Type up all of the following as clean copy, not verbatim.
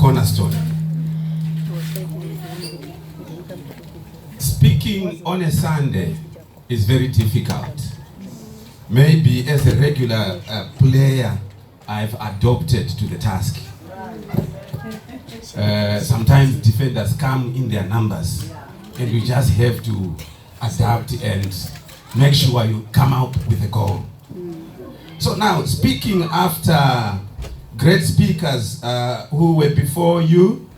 cornerstone. Speaking on a Sunday is very difficult. Maybe as a regular player, I've adopted to the task. Sometimes defenders come in their numbers, and you just have to adapt and make sure you come out with a goal. So now, speaking after great speakers who were before you,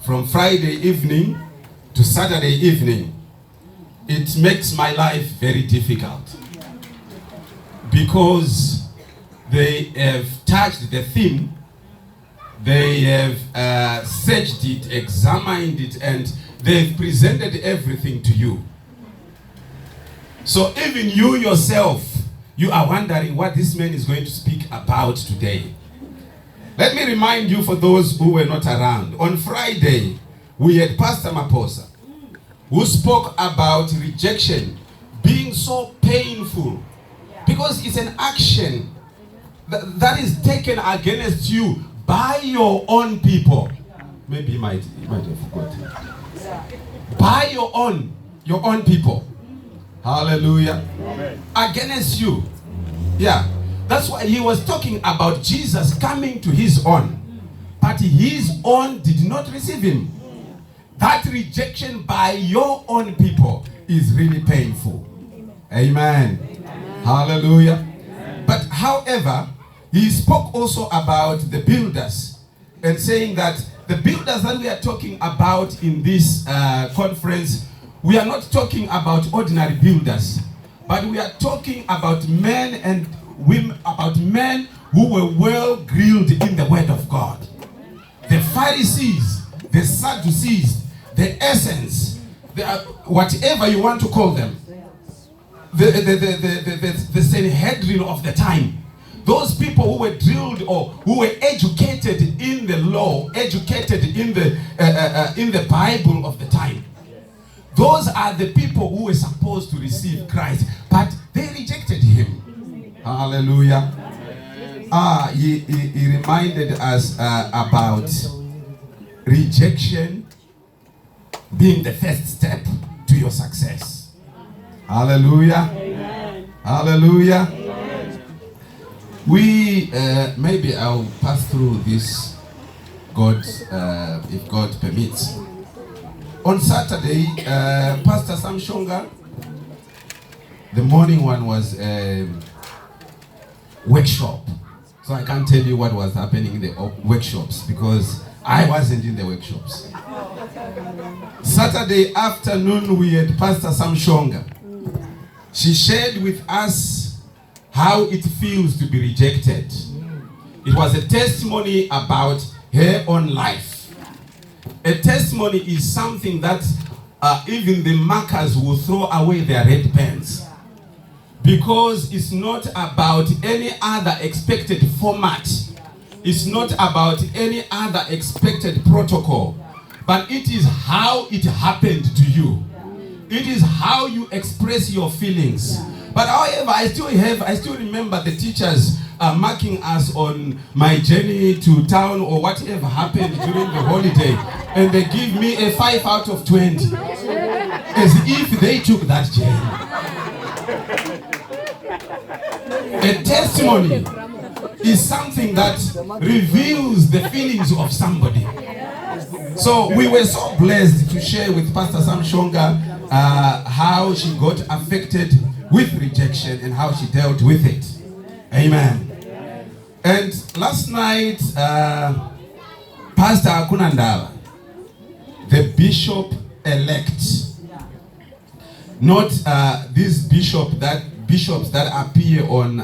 from Friday evening to Saturday evening, it makes my life very difficult because they have touched the theme, they have searched it, examined it, and they've presented everything to you. So even you yourself, you are wondering what this man is going to speak about today. Let me remind you, for those who were not around, on Friday, we had Pastor Maposa, who spoke about rejection being so painful because it's an action that is taken against you by your own people. Maybe you might have forgotten. By your own people. Hallelujah. Amen. Against you. Yeah. That's why he was talking about Jesus coming to his own, but his own did not receive him. That rejection by your own people is really painful. Amen. Amen. Hallelujah. Amen. But however, he spoke also about the builders and saying that the builders that we are talking about in this conference, we are not talking about ordinary builders, but we are talking about men and women, about men who were well grilled in the word of God. The Pharisees, the Sadducees, the essence, whatever you want to call them, the Sanhedrin of the time. Those people who were drilled or who were educated in the law, educated in the Bible of the time. Those are the people who were supposed to receive Christ, but they rejected him. Hallelujah. He reminded us about rejection being the first step to your success. Hallelujah. Amen. Hallelujah. Amen. We maybe I'll pass through this, God, if God permits. On Saturday, Pastor Sam Shonga, the morning one was workshop. So I can't tell you what was happening in the workshops because I wasn't in the workshops. Saturday afternoon, we had Pastor Sam Shonga. She shared with us how it feels to be rejected. It was a testimony about her own life. A testimony is something that even the markers will throw away their red pens. Because it's not about any other expected format. It's not about any other expected protocol. But it is how it happened to you. It is how you express your feelings. But however, I still remember the teachers marking us on my journey to town or whatever happened during the holiday. And they give me a 5 out of 20. As if they took that journey. A testimony is something that reveals the feelings of somebody. So we were so blessed to share with Pastor Sam Shonga how she got affected with rejection and how she dealt with it. Amen. And last night, Pastor Akunandala, the bishop-elect, not these bishops that appear on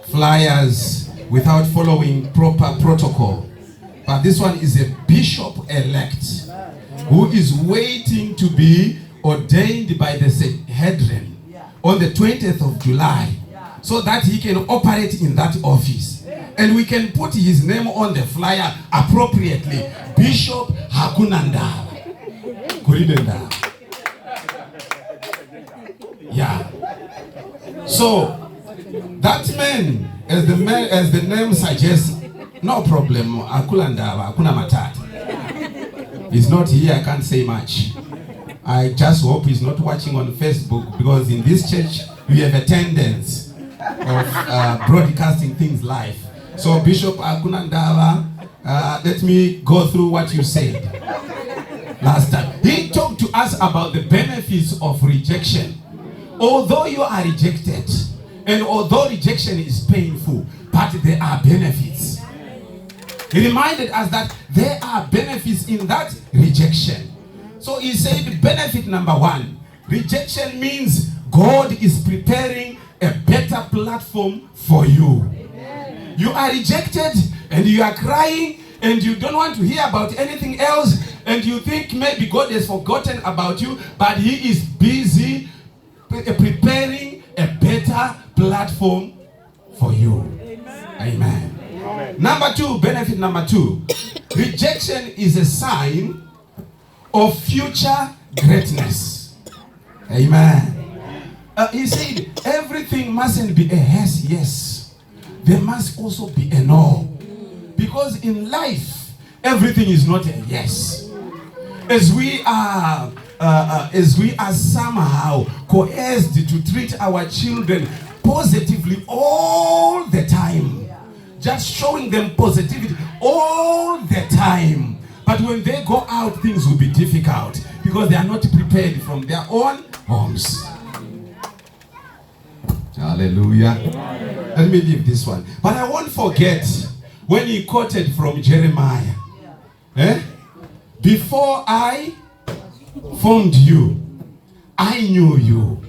flyers without following proper protocol. But this one is a bishop-elect who is waiting to be ordained by the Sanhedrin on the 20th of July so that he can operate in that office. And we can put his name on the flyer appropriately. Bishop Hakunandala. Yeah. So that man, as the name suggests, No problem. Akulandava, Akuna Matata. He's not here, I can't say much. I just hope he's not watching on Facebook, because in this church we have a tendency of broadcasting things live. So Bishop Akunandava, let me go through what you said last time. He talked to us about the benefits of rejection. Although you are rejected, and although rejection is painful, but there are benefits. He reminded us that there are benefits in that rejection. So he said benefit number one, rejection means God is preparing a better platform for you. Amen. You are rejected and you are crying and you don't want to hear about anything else, and you think maybe God has forgotten about you, but he is busy preparing a better platform for you. Amen. Amen. Amen. Number two, benefit number two, rejection is a sign of future greatness. Amen. He said everything mustn't be a yes. There must also be a no. Because in life, everything is not a yes. As we are somehow coerced to treat our children positively all the time, just showing them positivity all the time. But when they go out, things will be difficult because they are not prepared from their own homes. Hallelujah. Let me leave this one. But I won't forget when he quoted from Jeremiah. Before I formed you, I knew you.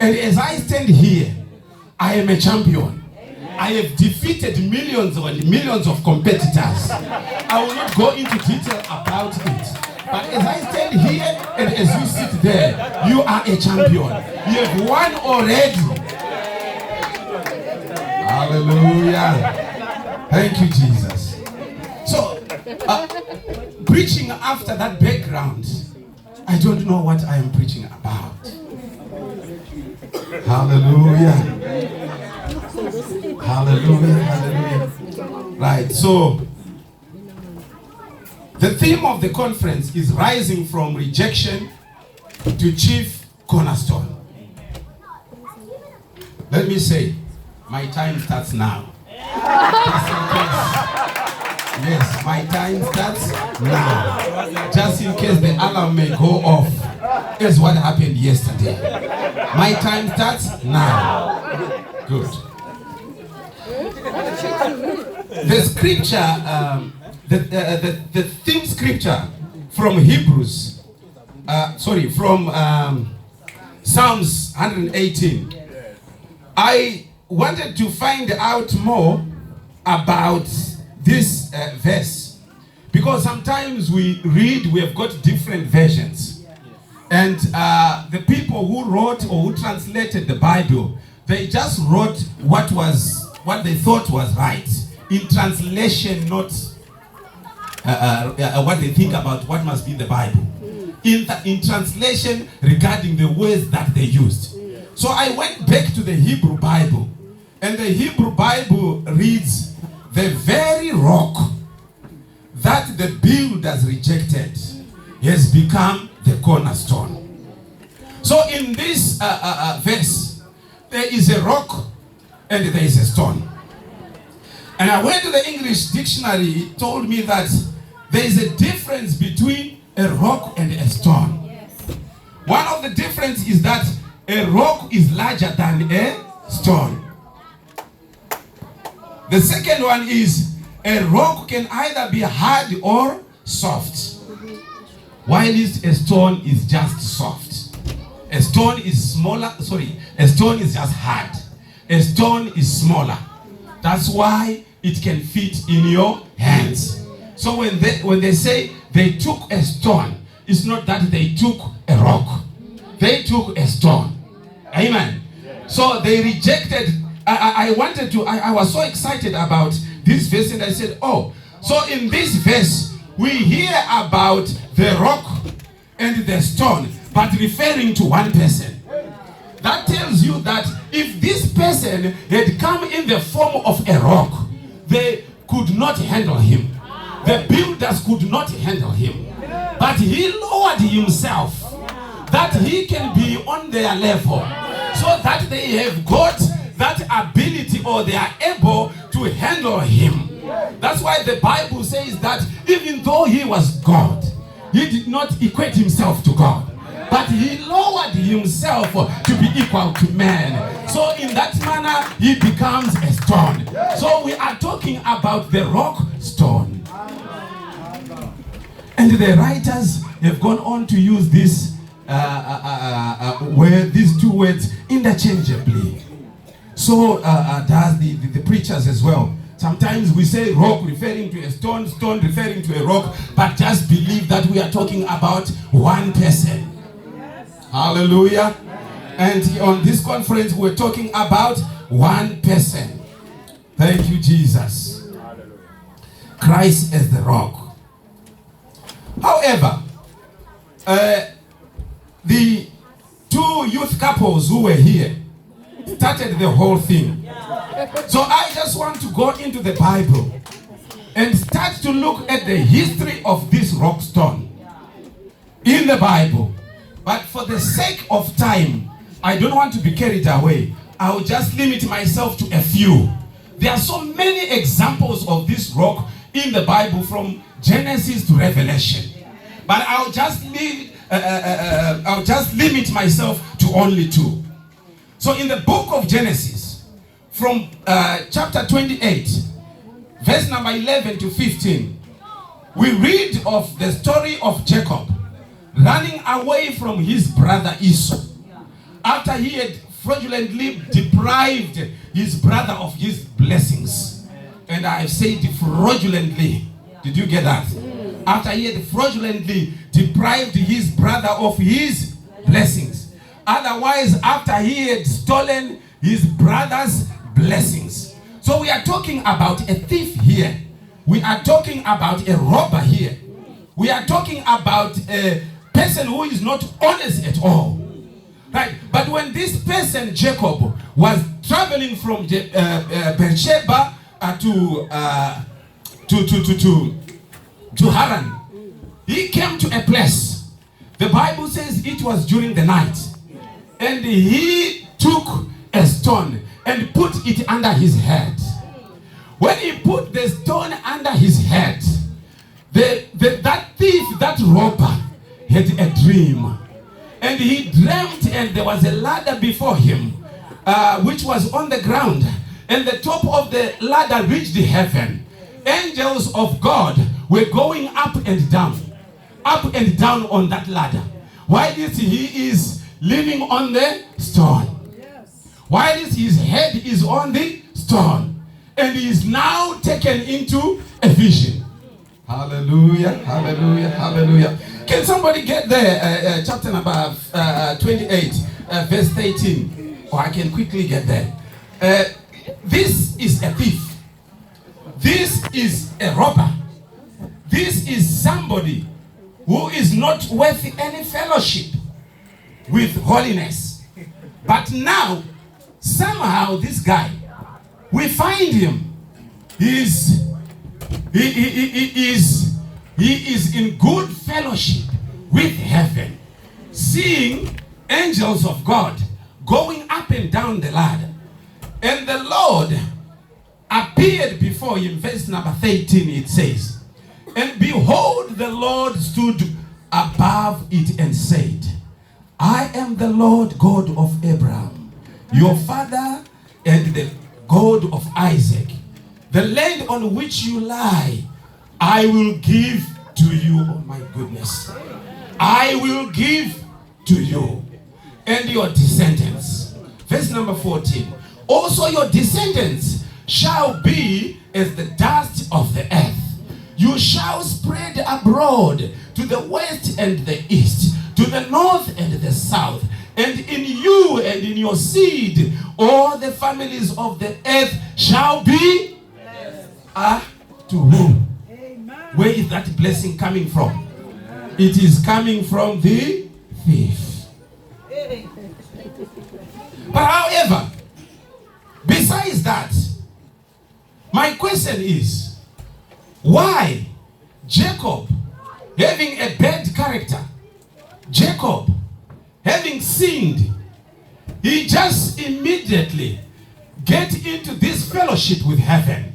And as I stand here, I am a champion. I have defeated millions and millions of competitors. I will not go into detail about it. But as I stand here and as you sit there, you are a champion. You have won already. Hallelujah. Thank you, Jesus. So, preaching after that background, I don't know what I am preaching about. Hallelujah. Hallelujah, hallelujah. Right, so the theme of the conference is rising from rejection to chief cornerstone. Let me say, my time starts now. Yes, my time starts now. Just in case the alarm may go off, is what happened yesterday. My time starts now. Good. The scripture, the theme scripture from Hebrews, from Psalms 118. I wanted to find out more about this verse, because sometimes we have got different versions, and the people who wrote or who translated the Bible, they just wrote what they thought was right in translation, not what they think about what must be the Bible in translation regarding the words that they used. So I went back to the Hebrew Bible, and the Hebrew Bible reads, the very rock that the builders rejected has become the cornerstone. So in this verse, there is a rock and there is a stone. And I went to the English dictionary. It told me that there is a difference between a rock and a stone. Yes. One of the differences is that a rock is larger than a stone. The second one is a rock can either be hard or soft, while a stone is just soft. A stone is smaller, a stone is just hard. A stone is smaller. That's why it can fit in your hands. So when they say they took a stone, it's not that they took a rock. They took a stone. Amen. So they rejected. I was so excited about this verse, and I said, oh, so in this verse, we hear about the rock and the stone, but referring to one person. That tells you that if this person had come in the form of a rock, the could not handle him. The builders could not handle him. But he lowered himself that he can be on their level, so that they have got that ability, or they are able to handle him. That's why the Bible says that even though he was God, he did not equate himself to God, but he lowered himself to be equal to man. So in that manner, he becomes a stone. So we are talking about the rock stone. And the writers have gone on to use this where these two words interchangeably. So does the preachers as well. Sometimes we say rock referring to a stone, stone referring to a rock, but just believe that we are talking about one person. Hallelujah. And on this conference, we're talking about one person. Thank you, Jesus. Christ as the rock. However, the two youth couples who were here started the whole thing. So I just want to go into the Bible and start to look at the history of this rock stone in the Bible. But for the sake of time, I don't want to be carried away. I will just limit myself to a few. There are so many examples of this rock in the Bible from Genesis to Revelation. But I'll just limit myself to only two. So in the book of Genesis, from chapter 28, verse number 11 to 15, we read of the story of Jacob running away from his brother Esau after he had fraudulently deprived his brother of his blessings. And I said fraudulently. Did you get that? After he had fraudulently deprived his brother of his blessings. Otherwise, after he had stolen his brother's blessings. So we are talking about a thief here. We are talking about a robber here. We are talking about a person who is not honest at all. Right? But when this person, Jacob, was traveling from Beersheba to Haran, he came to a place. The Bible says it was during the night. And he took a stone and put it under his head. When he put the stone under his head, that thief, that robber, had a dream. And he dreamt, and there was a ladder before him, which was on the ground. And the top of the ladder reached heaven. Angels of God were going up and down on that ladder. While he is leaning on the stone. While his head is on the stone. And he is now taken into a vision. Hallelujah, hallelujah, hallelujah. Can somebody get there? Chapter number 28, verse 13. Or I can quickly get there. This is a thief. This is a robber. This is somebody who is not worth any fellowship with holiness. But now, somehow this guy, we find him. He is in good fellowship with heaven, seeing angels of God going up and down the ladder. And the Lord appeared before him. Verse number 13, it says, and behold, the Lord stood above it and said, I am the Lord God of Abraham, your father, and the God of Isaac. The land on which you lie, I will give to you. Oh my goodness. I will give to you and your descendants. Verse number 14. Also your descendants shall be as the dust of the earth. You shall spread abroad to the west and the east, to the north and the south. And in you and in your seed, all the families of the earth shall be to whom? Where is that blessing coming from? It is coming from the thief. But however, besides that, my question is, Why? Jacob, having a bad character, Jacob, having sinned, he just immediately get into this fellowship with heaven,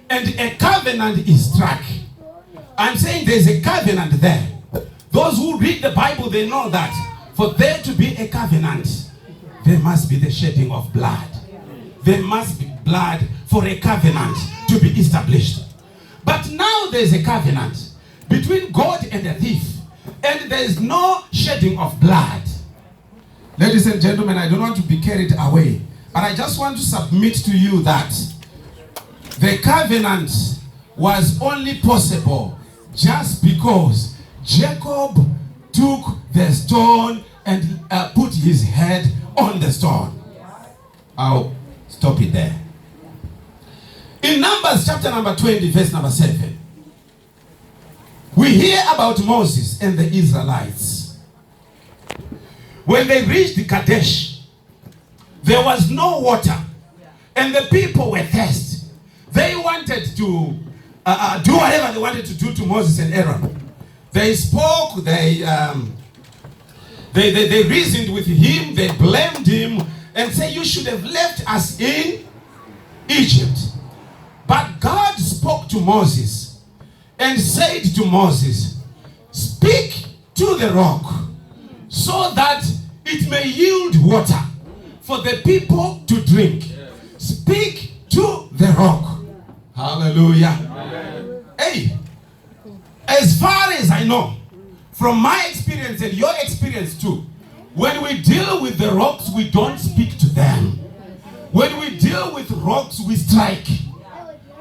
and a covenant is struck. I'm saying there's a covenant there. Those who read the Bible, they know that for there to be a covenant, there must be the shedding of blood. There must be blood for a covenant to be established. But now there's a covenant between God and a thief, and there is no shedding of blood. Ladies and gentlemen, I don't want to be carried away, but I just want to submit to you that the covenant was only possible just because Jacob took the stone and put his head on the stone. I'll stop it there. In Numbers chapter number 20, verse number 7, we hear about Moses and the Israelites. When they reached Kadesh, there was no water, and the people were thirsty. They wanted to do whatever they wanted to do to Moses and Aaron. They spoke, they reasoned with him, they blamed him, and said, you should have left us in Egypt. But God spoke to Moses and said to Moses, speak to the rock so that it may yield water for the people to drink. Speak to the rock. Hallelujah. Amen. Hey, as far as I know, from my experience and your experience too, when we deal with the rocks, we don't speak to them. When we deal with rocks, we strike.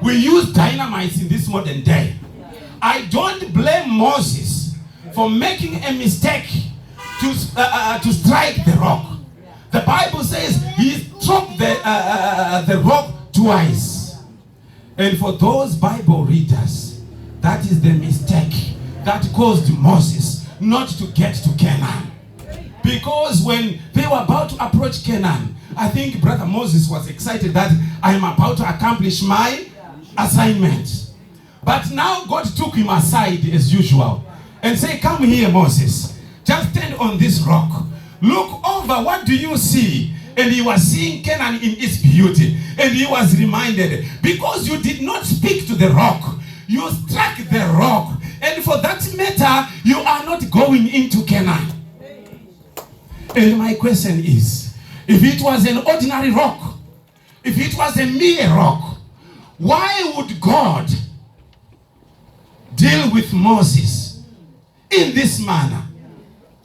We use dynamite in this modern day. I don't blame Moses for making a mistake to strike the rock. The Bible says he struck the rock twice. And for those Bible readers, that is the mistake that caused Moses not to get to Canaan. Because when they were about to approach Canaan, I think Brother Moses was excited that I am about to accomplish my assignment. But now God took him aside as usual and said, come here, Moses. Just stand on this rock. Look over, what do you see? And he was seeing Canaan in its beauty. And he was reminded, because you did not speak to the rock, you struck the rock. And for that matter, you are not going into Canaan. And my question is, if it was an ordinary rock, if it was a mere rock, why would God deal with Moses in this manner?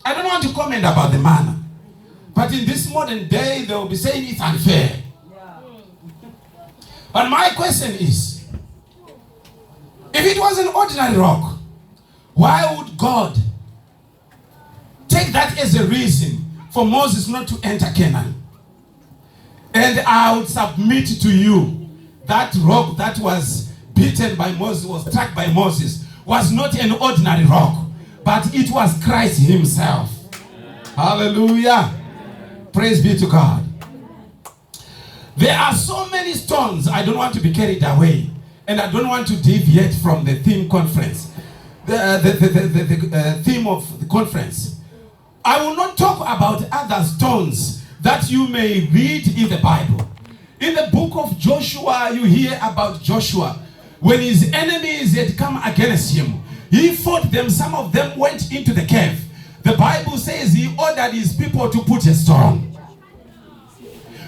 I don't want to comment about the manner, but in this modern day, they will be saying it's unfair. But my question is, if it was an ordinary rock, why would God take that as a reason for Moses not to enter Canaan? And I would submit to you, that rock that was beaten by Moses, was struck by Moses, was not an ordinary rock, but it was Christ himself. Hallelujah. Praise be to God. There are so many stones. I don't want to be carried away, and I don't want to deviate from the theme conference, the theme of the conference. I will not talk about other stones that you may read in the Bible. In the book of Joshua, you hear about Joshua. When his enemies had come against him, he fought them. Some of them went into the cave. The Bible says he ordered his people to put a stone.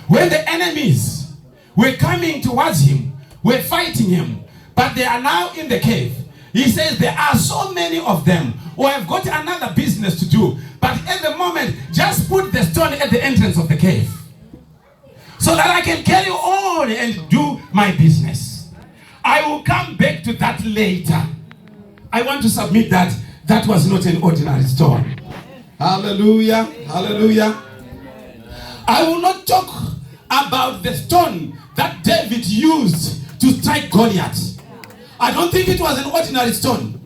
When the enemies were coming towards him, were fighting him, but they are now in the cave, he says there are so many of them who have got another business to do, but at the moment, just put the stone at the entrance of the cave so that I can carry on and do my business. I will come back to that later. I want to submit that that was not an ordinary stone. Hallelujah. Hallelujah. I will not talk about the stone that David used to strike Goliath. I don't think it was an ordinary stone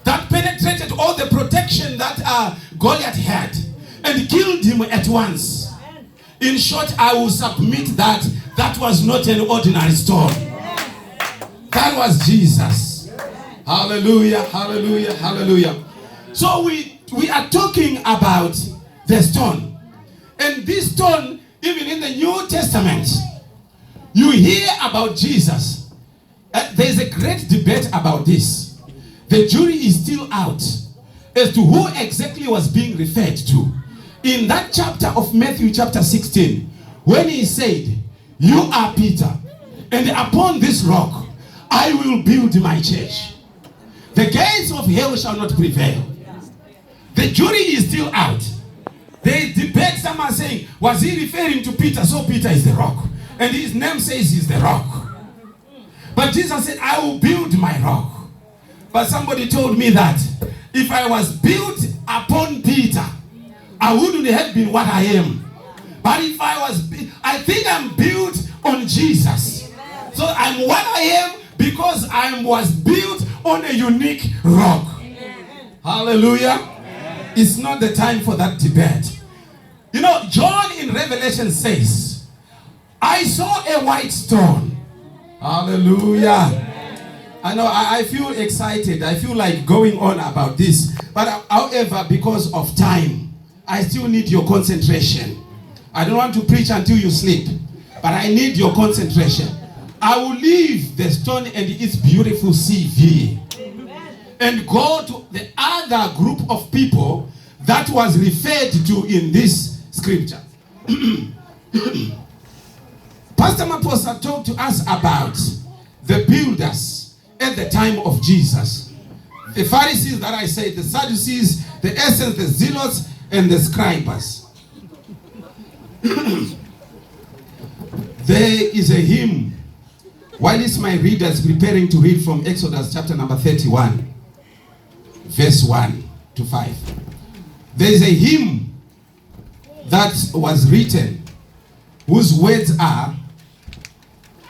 that penetrated all the protection that Goliath had and killed him at once. In short, I will submit that that was not an ordinary stone. That was Jesus. Hallelujah, hallelujah, hallelujah. So we are talking about the stone. And this stone, even in the New Testament, you hear about Jesus. There's a great debate about this. The jury is still out as to who exactly was being referred to. In that chapter of Matthew chapter 16, when he said, "You are Peter, and upon this rock I will build my church. The gates of hell shall not prevail." The jury is still out. They debate. Some are saying, was he referring to Peter? So Peter is the rock. And his name says he's the rock. But Jesus said, "I will build my rock." But somebody told me that if I was built upon Peter, I wouldn't have been what I am. But if I think I'm built on Jesus. So I'm what I am because I was built on a unique rock. Hallelujah. It's not the time for that debate. You know, John in Revelation says, "I saw a white stone." Hallelujah. I know I feel excited. I feel like going on about this. But however, because of time, I still need your concentration. I don't want to preach until you sleep. But I need your concentration. I will leave the stone and its beautiful CV and go to the other group of people that was referred to in this scripture. Pastor Maposa talked to us about the builders at the time of Jesus. The Pharisees that I said, the Sadducees, the Essenes, the Zealots, and the Scribes. There is a hymn. While it's my readers preparing to read from Exodus chapter number 31, verse 1 to 5. There is a hymn that was written whose words are,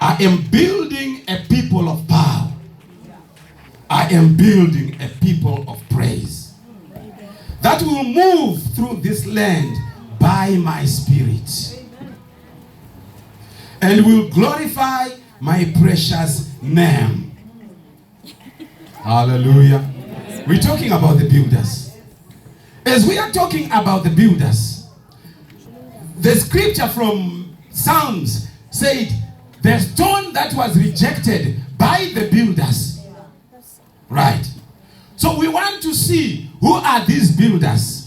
"I am building a people of power. I am building a people of praise that will move through this land by my spirit and will glorify my precious name." Hallelujah. We're talking about the builders. As we are talking about the builders, the scripture from Psalms said, "The stone that was rejected by the builders." Right. So we want to see who are these builders.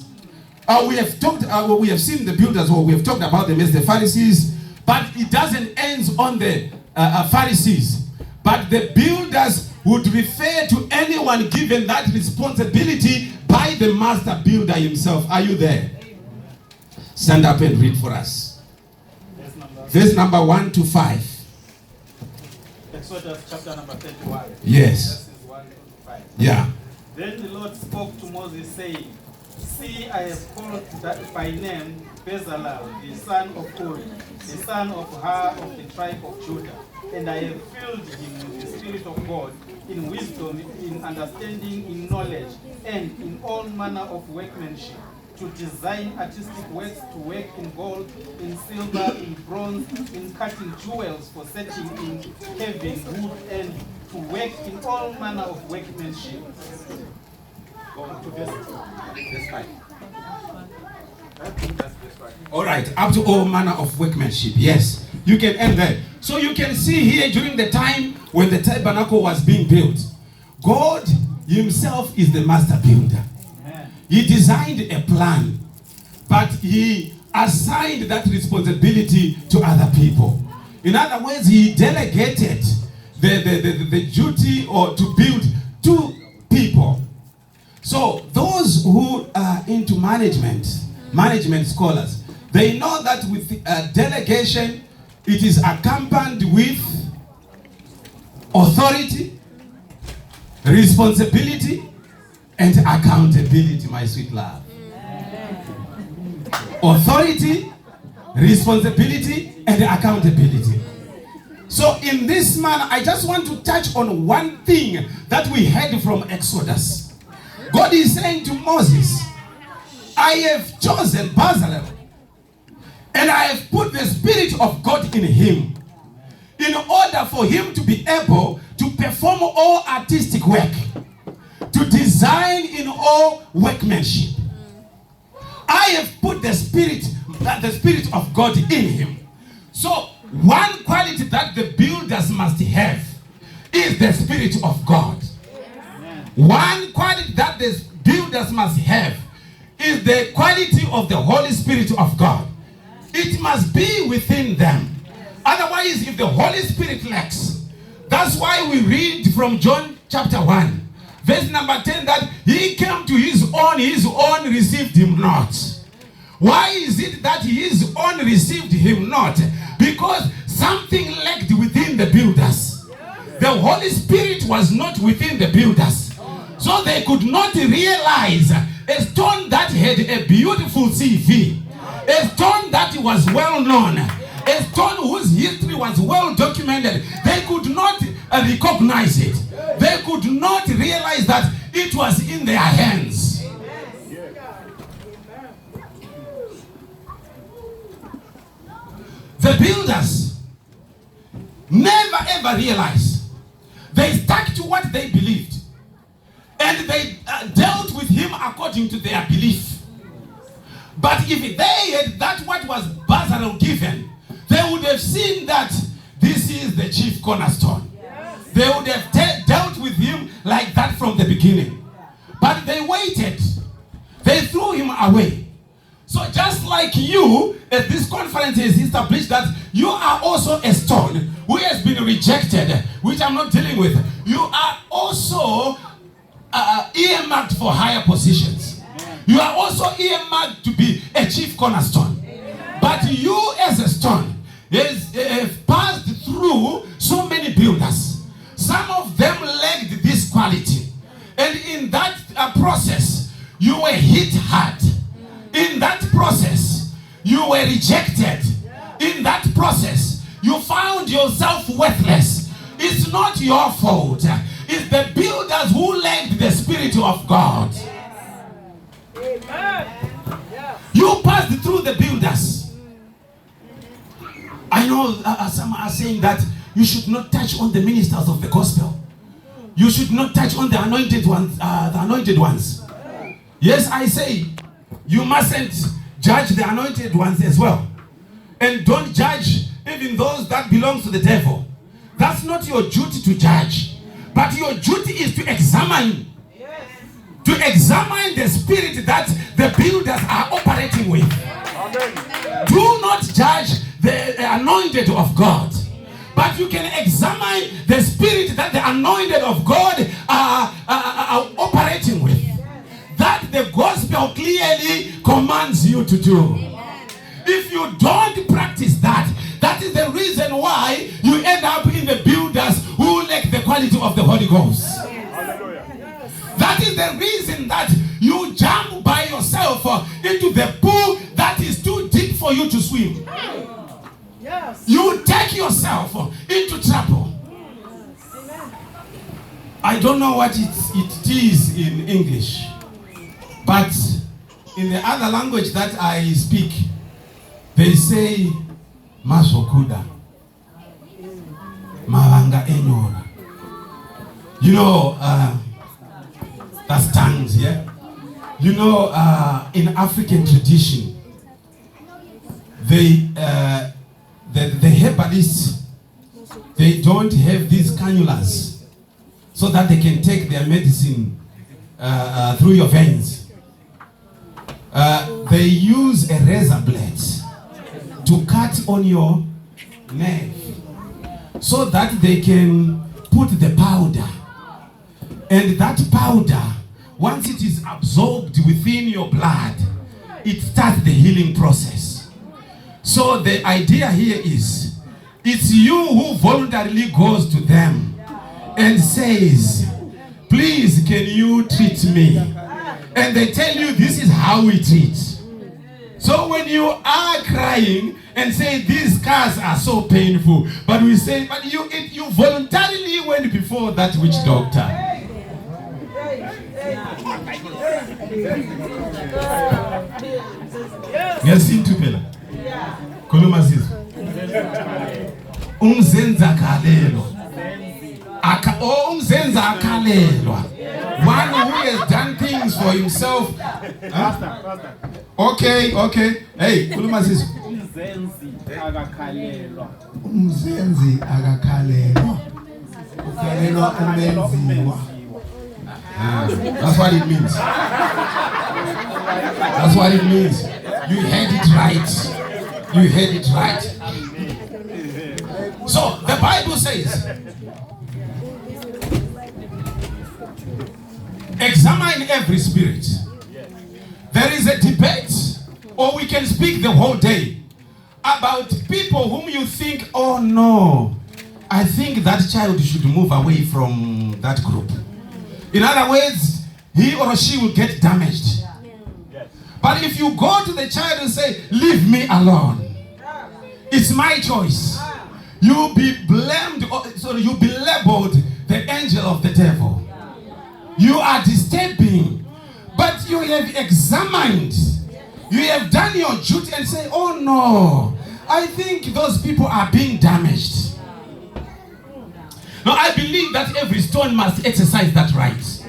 We have seen the builders, or we have talked about them as the Pharisees, but it doesn't end on the Pharisees. But the builders would refer to anyone given that responsibility by the master builder himself. Are you there? Stand up and read for us. Verse number 1 to 5. Exodus chapter number 31. Yes. Yeah. Then the Lord spoke to Moses, saying, "See, I have called that by name Bezalel, the son of Uri, the son of Hur of the tribe of Judah, and I have filled him with the Spirit of God, in wisdom, in understanding, in knowledge, and in all manner of workmanship, to design artistic works, to work in gold, in silver, in bronze, in cutting jewels, for setting, in carving wood, and to work in all manner of workmanship." Go to verse 5. All right, up to all manner of workmanship. Yes, you can end there. So you can see here during the time when the tabernacle was being built, God himself is the master builder. He designed a plan, but he assigned that responsibility to other people. In other words, he delegated the duty or to build to people. So those who are into management scholars, they know that with delegation, it is accompanied with authority, responsibility, and accountability, my sweet love. Authority, responsibility, and accountability. So in this manner, I just want to touch on one thing that we heard from Exodus. God is saying to Moses, "I have chosen Bezalel, and I have put the Spirit of God in him, in order for him to be able to perform all artistic work, to design in all workmanship. I have put the Spirit of God in him. So one quality that the builders must have is the Spirit of God. One quality that the builders must have is the quality of the Holy Spirit of God. It must be within them. Otherwise, if the Holy Spirit lacks, that's why we read from John chapter 1, verse number 10, that he came to his own received him not. Why is it that his own received him not? Because something lacked within the builders. The Holy Spirit was not within the builders. So they could not realize a stone that had a beautiful CV, a stone that was well known, a stone whose history was well documented. They could not recognize it. They could not realize that it was in their hands. The builders never ever realized. They stuck to what they believed. And they dealt with him according to their belief. But if they had that what was Bezalel given, they would have seen that this is the chief cornerstone. They would have dealt with him like that from the beginning. But they waited. They threw him away. So just like you, as this conference has established that you are also a stone who has been rejected, which I'm not dealing with. You are also earmarked for higher positions. You are also earmarked to be a chief cornerstone. But you as a stone have passed through so many builders. Some of them lacked this quality. And in that process, you were hit hard. In that process, you were rejected. In that process, you found yourself worthless. It's not your fault. It's the builders who lacked the Spirit of God. You passed through the builders. I know some are saying that you should not touch on the ministers of the gospel. You should not touch on the anointed ones. Yes, I say you mustn't judge the anointed ones as well. And don't judge even those that belong to the devil. That's not your duty to judge. But your duty is to examine. To examine the spirit that the builders are operating with. Amen. Do not judge the anointed of God. But you can examine the spirit that the anointed of God are operating with. That the gospel clearly commands you to do. If you don't practice that, that is the reason why you end up in the builders who lack the quality of the Holy Ghost. That is the reason that you jump by yourself into the pool that is too deep for you to swim. You take yourself into trouble. I don't know what it is in English, but in the other language that I speak, they say Masokuda Mavanga Enyora. You know, that's tongues, yeah? You know, in African tradition, the herbalists, they don't have these cannulas so that they can take their medicine through your veins. They use a razor blade to cut on your nerve so that they can put the powder. And that powder, once it is absorbed within your blood, it starts the healing process. So the idea here is, it's you who voluntarily goes to them and says, please, can you treat me? And they tell you, this is how we treat. So when you are crying and say, these scars are so painful, but we say, but you voluntarily went before that witch doctor. Ngesintu phela khuluma sizwe umzenza khalelo Umzenza akalelwa. One who has done things for himself. Pastor. Okay. Hey, khuluma sisi. Umzenzi akakhalelwa. Umzenzi akakhalelwa. Ukhalelwa umenziwa. That's what it means. That's what it means. You heard it right. So the Bible says, examine every spirit. There is a debate, or we can speak the whole day, about people whom you think, oh no, I think that child should move away from that group. In other words, he or she will get damaged. But if you go to the child and say, leave me alone, it's my choice, you'll be blamed, you'll be labeled the angel of the devil. You are disturbing, but you have examined, you have done your duty and say, oh no, I think those people are being damaged. Now I believe that every stone must exercise that right.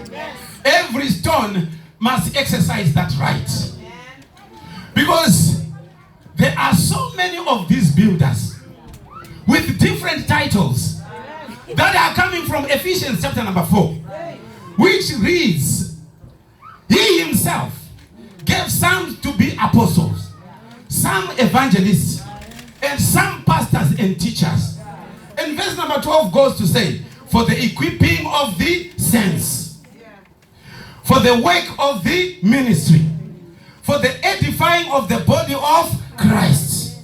Every stone must exercise that right. Because there are so many of these builders with different titles that are coming from Ephesians chapter number 4, which reads, he himself gave some to be apostles, some evangelists, and some pastors and teachers. And verse number 12 goes to say, for the equipping of the saints, for the work of the ministry, for the edifying of the body of Christ.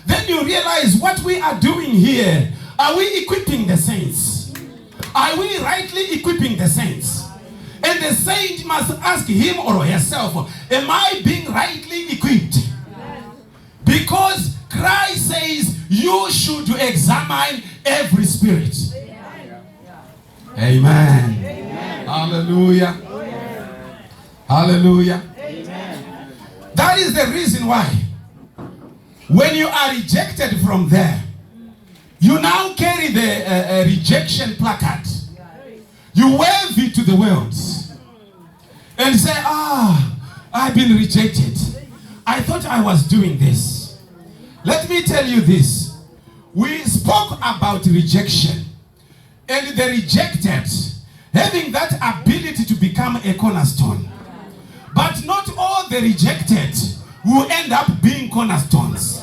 Then you realize what we are doing here. Are we equipping the saints? Are we rightly equipping the saints? And the saint must ask him or herself, am I being rightly equipped? Because Christ says you should examine every spirit. Amen. Hallelujah. Hallelujah. That is the reason why when you are rejected from there, you now carry the rejection placard. You wave it to the world and say, I've been rejected. I thought I was doing this. Let me tell you this. We spoke about rejection, and the rejected having that ability to become a cornerstone. But not all the rejected will end up being cornerstones.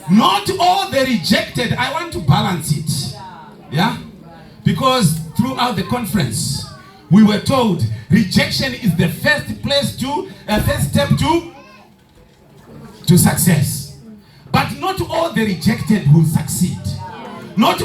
Not all the rejected. I want to balance it. Yeah? Because throughout the conference, we were told rejection is the first step to success. But not all the rejected will succeed. Not